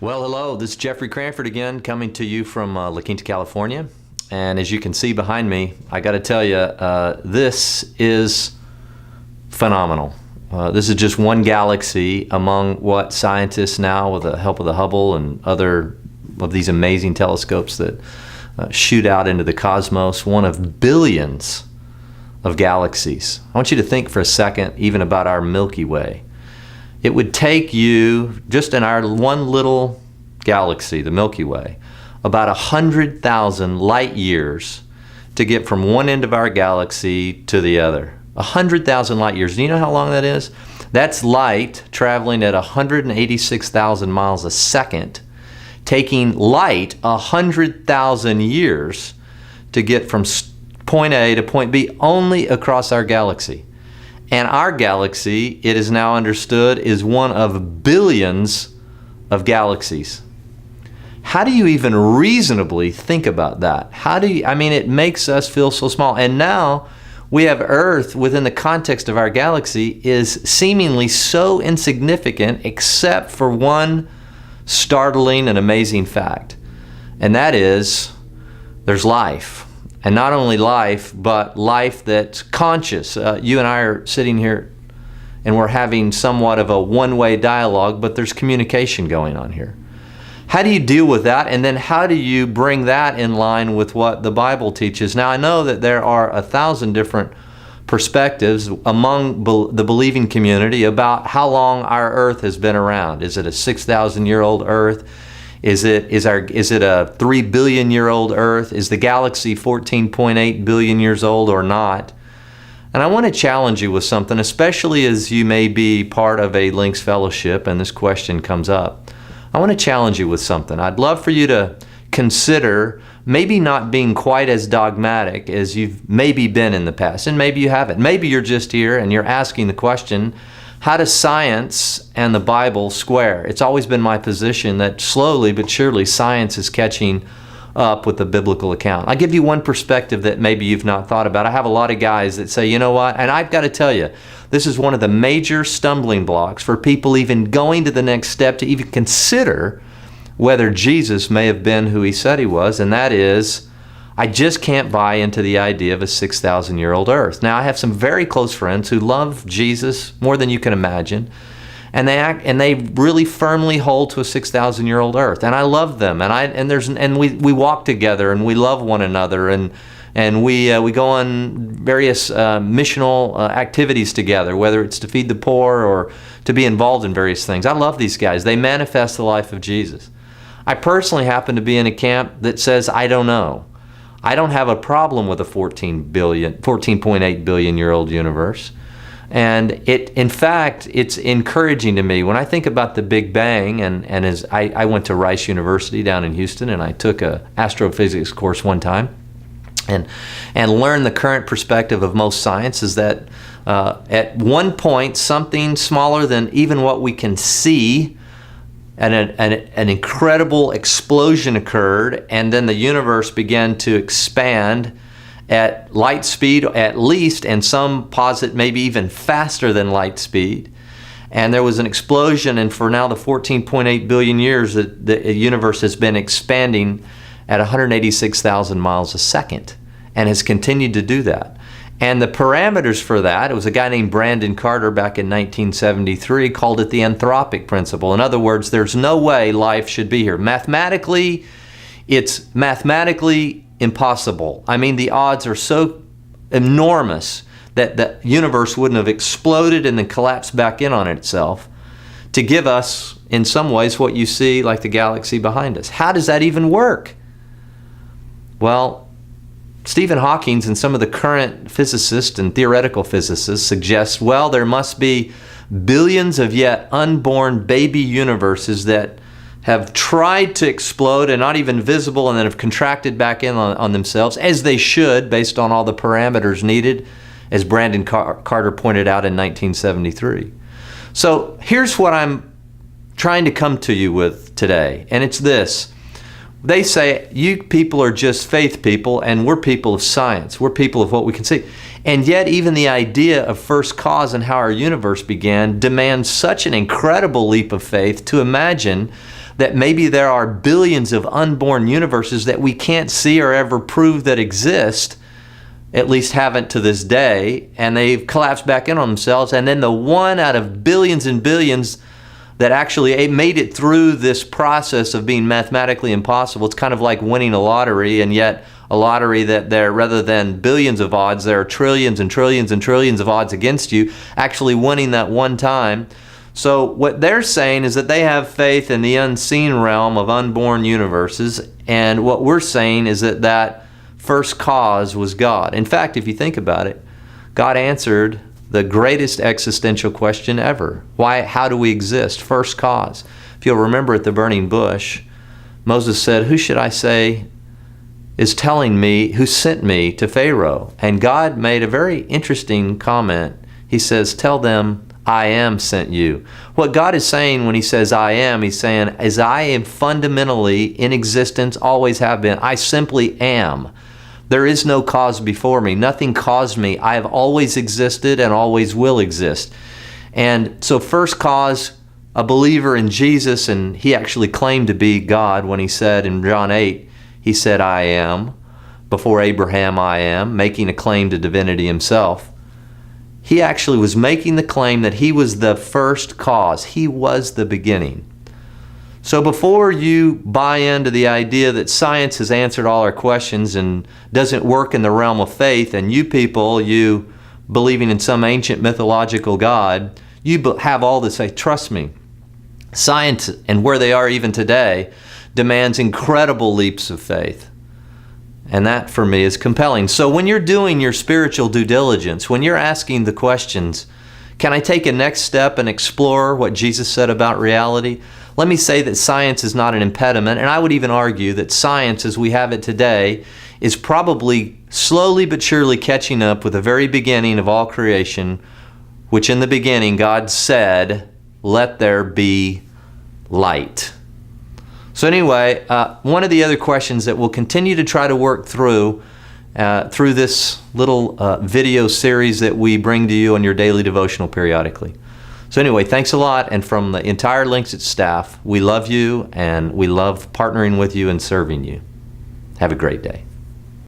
Well, hello, this is Jeffrey Cranford again, coming to you from La Quinta, California. And as you can see behind me, I got to tell you, this is phenomenal. This is just one galaxy among what scientists now, with the help of the Hubble and other of these amazing telescopes that shoot out into the cosmos, one of billions of galaxies. I want you to think for a second even about our Milky Way. It would take you, just in our one little galaxy, the Milky Way, about 100,000 light years to get from one end of our galaxy to the other. 100,000 light years. Do you know how long that is? That's light traveling at 186,000 miles a second, taking light 100,000 years to get from point A to point B only across our galaxy. And our galaxy, it is now understood, is one of billions of galaxies. How do you even reasonably think about that? It makes us feel so small. And now we have Earth within the context of our galaxy is seemingly so insignificant except for one startling and amazing fact. And that is, there's life. And not only life, but life that's conscious. You and I are sitting here and we're having somewhat of a one-way dialogue, but there's communication going on here. How do you deal with that? And then how do you bring that in line with what the Bible teaches? Now, I know that there are 1,000 different perspectives among the believing community about how long our Earth has been around. Is it a 6,000-year-old Earth? Is it a 3 billion year old Earth? Is the galaxy 14.8 billion years old or not? And I want to challenge you with something, especially as you may be part of a Links Fellowship and this question comes up. I want to challenge you with something. I'd love for you to consider maybe not being quite as dogmatic as you've maybe been in the past, and maybe you haven't. Maybe you're just here and you're asking the question, how does science and the Bible square? It's always been my position that slowly but surely science is catching up with the biblical account. I'll give you one perspective that maybe you've not thought about. I have a lot of guys that say, you know what, and I've got to tell you, this is one of the major stumbling blocks for people even going to the next step to even consider whether Jesus may have been who he said he was, and that is, I just can't buy into the idea of a 6,000-year-old Earth. Now, I have some very close friends who love Jesus more than you can imagine, and they really firmly hold to a 6,000-year-old Earth, and I love them, and we walk together, and we love one another, and we go on various missional activities together, whether it's to feed the poor or to be involved in various things. I love these guys. They manifest the life of Jesus. I personally happen to be in a camp that says, I don't know. I don't have a problem with a 14.8 billion year old universe. And in fact, it's encouraging to me when I think about the Big Bang, and as I went to Rice University down in Houston, and I took an astrophysics course one time, and learned the current perspective of most science is that at one point, something smaller than even what we can see, an incredible explosion occurred, and then the universe began to expand at light speed at least, and some posit maybe even faster than light speed. And there was an explosion, and for now the 14.8 billion years, the universe has been expanding at 186,000 miles a second and has continued to do that. And the parameters for that, it was a guy named Brandon Carter back in 1973 called it the anthropic principle. In other words, there's no way life should be here. Mathematically, it's mathematically impossible. I mean, the odds are so enormous that the universe wouldn't have exploded and then collapsed back in on itself to give us, in some ways, what you see like the galaxy behind us. How does that even work? Well, Stephen Hawking and some of the current physicists and theoretical physicists suggest, well, there must be billions of yet unborn baby universes that have tried to explode and not even visible and then have contracted back in on themselves, as they should, based on all the parameters needed, as Brandon Carter pointed out in 1973. So here's what I'm trying to come to you with today, and it's this. They say, you people are just faith people, and we're people of science. We're people of what we can see. And yet even the idea of first cause and how our universe began demands such an incredible leap of faith to imagine that maybe there are billions of unborn universes that we can't see or ever prove that exist, at least haven't to this day, and they've collapsed back in on themselves. And then the one out of billions and billions that actually made it through this process of being mathematically impossible. It's kind of like winning a lottery, and yet a lottery that there, rather than billions of odds, there are trillions and trillions and trillions of odds against you actually winning that one time. So what they're saying is that they have faith in the unseen realm of unborn universes, and what we're saying is that that first cause was God. In fact, if you think about it, God answered the greatest existential question ever. Why? How do we exist? First cause. If you'll remember at the burning bush, Moses said, "Who should I say is telling me, who sent me to Pharaoh?" And God made a very interesting comment. He says, "Tell them, I am sent you." What God is saying when he says I am, he's saying, as I am fundamentally in existence, always have been, I simply am. There is no cause before me. Nothing caused me. I have always existed and always will exist. And so first cause, a believer in Jesus, and he actually claimed to be God when he said in John 8, he said, I am. Before Abraham, I am, making a claim to divinity himself. He actually was making the claim that he was the first cause. He was the beginning. So before you buy into the idea that science has answered all our questions and doesn't work in the realm of faith, and you people, you believing in some ancient mythological God, you have all to say, trust me, science and where they are even today demands incredible leaps of faith. And that for me is compelling. So when you're doing your spiritual due diligence, when you're asking the questions, can I take a next step and explore what Jesus said about reality? Let me say that science is not an impediment, and I would even argue that science as we have it today is probably slowly but surely catching up with the very beginning of all creation, which in the beginning God said, let there be light. So anyway, one of the other questions that we'll continue to try to work through this little video series that we bring to you on your daily devotional periodically. So anyway, thanks a lot, and from the entire Links It staff, we love you and we love partnering with you and serving you. Have a great day.